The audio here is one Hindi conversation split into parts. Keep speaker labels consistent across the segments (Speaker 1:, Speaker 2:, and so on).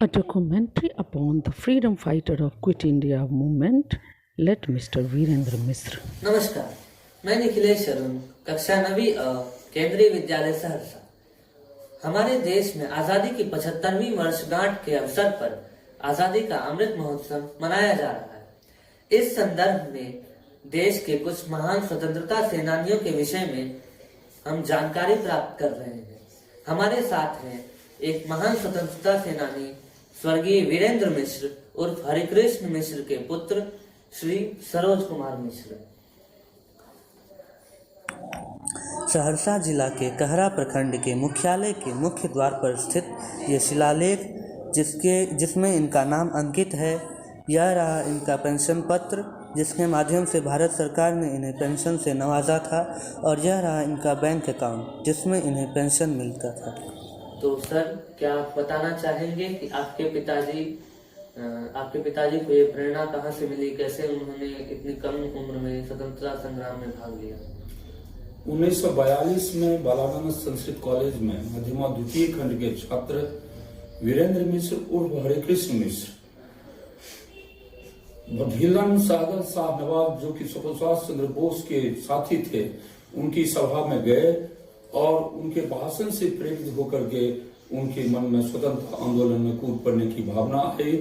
Speaker 1: A documentary upon the freedom fighter of Quit India movement. Let Mr. Virendra Misra.
Speaker 2: नमस्कार, मैं निखिलेश अरुण, कक्षा 9वीं केंद्रीय विद्यालय सहरसा। हमारे देश में आजादी की 75वीं वर्षगांठ के अवसर पर आजादी का अमृत महोत्सव मनाया जा रहा है। इस संदर्भ में देश के कुछ महान स्वतंत्रता सेनानियों के विषय में हम जानकारी प्राप्त कर रहे हैं। हमारे साथ हैं एक महान स्वतंत्रता सेनानी स्वर्गीय वीरेंद्र मिश्र उर्फ हरिकृष्ण मिश्र के पुत्र श्री सरोज कुमार मिश्र। सहरसा जिला के कहरा प्रखंड के मुख्यालय के मुख्य द्वार पर स्थित ये शिलालेख जिसमें इनका नाम अंकित है, यह रहा इनका पेंशन पत्र जिसके माध्यम से भारत सरकार ने इन्हें पेंशन से नवाजा था, और यह रहा इनका बैंक अकाउंट जिसमें इन्हें पेंशन मिलता था। तो सर, क्या आप बताना चाहेंगे कि आपके पिताजी को ये प्रेरणा कहाँ से मिली, कैसे उन्होंने इतनी कम उम्र में स्वतंत्रता संग्राम में भाग लिया?
Speaker 3: 1942 में बालागंज संस्कृत कॉलेज में मध्यमा द्वितीय खंड के छात्र वीरेंद्र मिश्र उर्फ हरिकृष्ण मिश्र भीलन सागर साहब नवाब, जो कि सुभाष चंद्र बोस के साथी थे, उनकी सभा में गए और उनके भाषण से प्रेरित होकर के उनके मन में स्वतंत्रता आंदोलन में कूद पड़ने की भावना आई।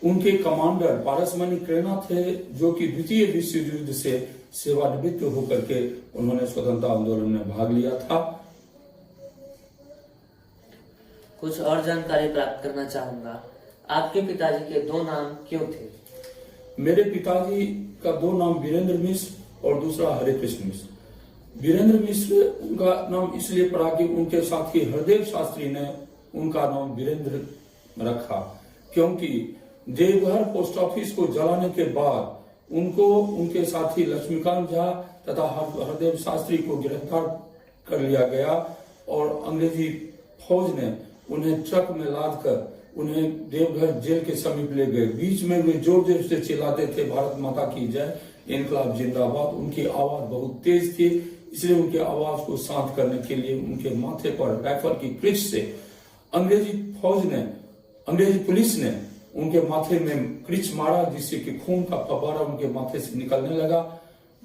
Speaker 3: उनके कमांडर पारसमणि कृष्णा थे, जो कि द्वितीय विश्व युद्ध से सेवानिवृत्त होकर के उन्होंने स्वतंत्रता आंदोलन में भाग लिया था।
Speaker 2: कुछ और जानकारी प्राप्त करना चाहूंगा, आपके पिताजी के दो नाम क्यों थे?
Speaker 3: मेरे पिताजी का दो नाम वीरेंद्र मिश्र और दूसरा हरिकृष्ण मिश्र। वीरेंद्र मिश्र उनका नाम इसलिए पड़ा कि उनके साथी हरदेव शास्त्री ने उनका नाम वीरेंद्र रखा, क्योंकि देवघर पोस्ट ऑफिस को जलाने के बाद उनको उनके साथी लक्ष्मीकांत झा तथा हरदेव शास्त्री को गिरफ्तार कर लिया गया और अंग्रेजी फौज ने उन्हें ट्रक में लाद कर उन्हें देवघर जेल के समीप ले गए। बीच में वे जोर जोर से चिल्लाते थे, भारत माता की जय, इनकलाब जिंदाबाद। उनकी आवाज बहुत तेज थी, इसलिए उनके आवाज को शांत करने के लिए उनके माथे पर राइफल की क्रिच से अंग्रेजी पुलिस ने उनके माथे में क्रिच मारा, जिससे कि खून का फव्वारा उनके माथे से निकलने लगा।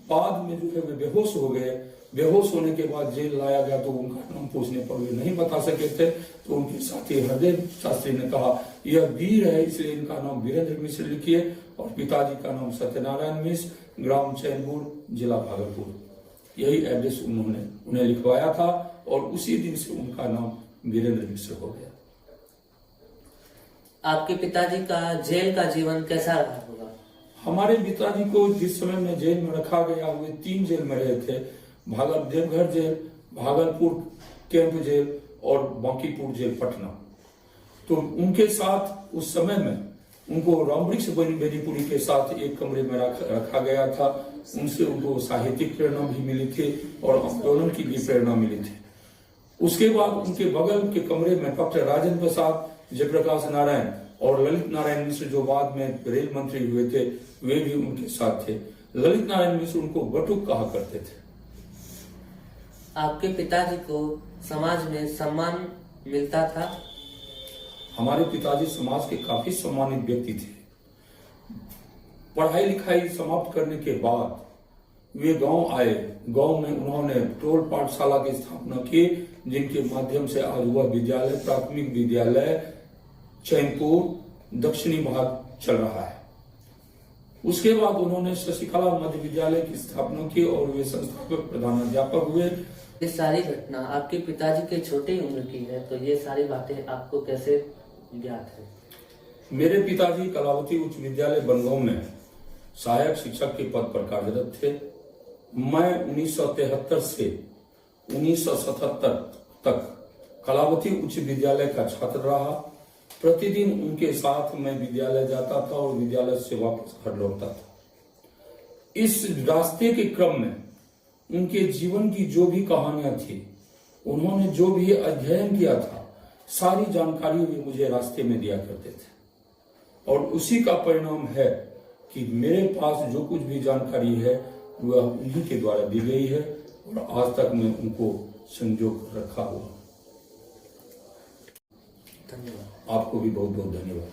Speaker 3: बाद में जो है वे बेहोश हो गए। बेहोश होने के बाद जेल लाया गया तो उनका नाम पूछने पर वे नहीं बता सके थे, तो उनके साथी हरदेव शास्त्री ने कहा यह वीर है, इसलिए इनका नाम वीरेंद्र मिश्र लिखिए। और पिताजी का नाम सत्यनारायण मिश्र, ग्राम चैनपुर, जिला भागलपुर, यही एड्रेस उन्होंने उन्हें लिखवाया था और उसी दिन से उनका नाम वीरेंद्र मिश्र हो गया।
Speaker 2: आपके पिताजी का जेल का जीवन कैसा रहा होगा?
Speaker 3: हमारे पिताजी को जिस समय में जेल में रखा गया, वे 3 जेल में रहे थे, Deoghar jail, Bhagalpur camp jail और बांकीपुर जेल पटना। तो उनके साथ उस समय में उनको रामवृक्ष बेनीपुरी के साथ एक कमरे में रखा गया था। उनसे उनको साहित्यिक प्रेरणा भी मिली थी और आंदोलन की भी प्रेरणा मिली थी। उसके बाद उनके बगल के कमरे में डॉक्टर राजेंद्र प्रसाद, जयप्रकाश नारायण और ललित नारायण मिश्र, जो बाद में रेल मंत्री हुए थे, वे भी उनके साथ थे। ललित नारायण मिश्र उनको बटुक कहा करते थे।
Speaker 2: आपके पिताजी को समाज में सम्मान मिलता था?
Speaker 3: हमारे पिताजी समाज के काफी सम्मानित व्यक्ति थे। पढ़ाई लिखाई समाप्त करने के बाद वे गांव आए। गांव में उन्होंने टोल पाठशाला की स्थापना की, जिनके माध्यम से आज वह विद्यालय, प्राथमिक विद्यालय चैनपुर दक्षिणी भाग चल रहा है। उसके बाद उन्होंने शशिकला मध्य विद्यालय की स्थापना की और वे संस्थापक प्रधानाध्यापक हुए।
Speaker 2: ये सारी घटना आपके पिताजी के छोटी उम्र की है, तो ये सारी बातें आपको कैसे ज्ञात है?
Speaker 3: मेरे पिताजी कलावती उच्च विद्यालय बनगांव में सहायक शिक्षक के पद पर कार्यरत थे। मैं 1973 से 1977 तक कलावती उच्च विद्यालय का छात्र रहा। प्रतिदिन उनके साथ मैं विद्यालय जाता था और विद्यालय से वापस घर लौटता था। इस रास्ते के क्रम में उनके जीवन की जो भी कहानियां थी, उन्होंने जो भी अध्ययन किया था, सारी जानकारी वे मुझे रास्ते में दिया करते थे। और उसी का परिणाम है कि मेरे पास जो कुछ भी जानकारी है वह उन्हीं के द्वारा दी गई है और आज तक मैं उनको संजो कर रखा हुआ।
Speaker 2: धन्यवाद।
Speaker 3: आपको भी बहुत बहुत धन्यवाद।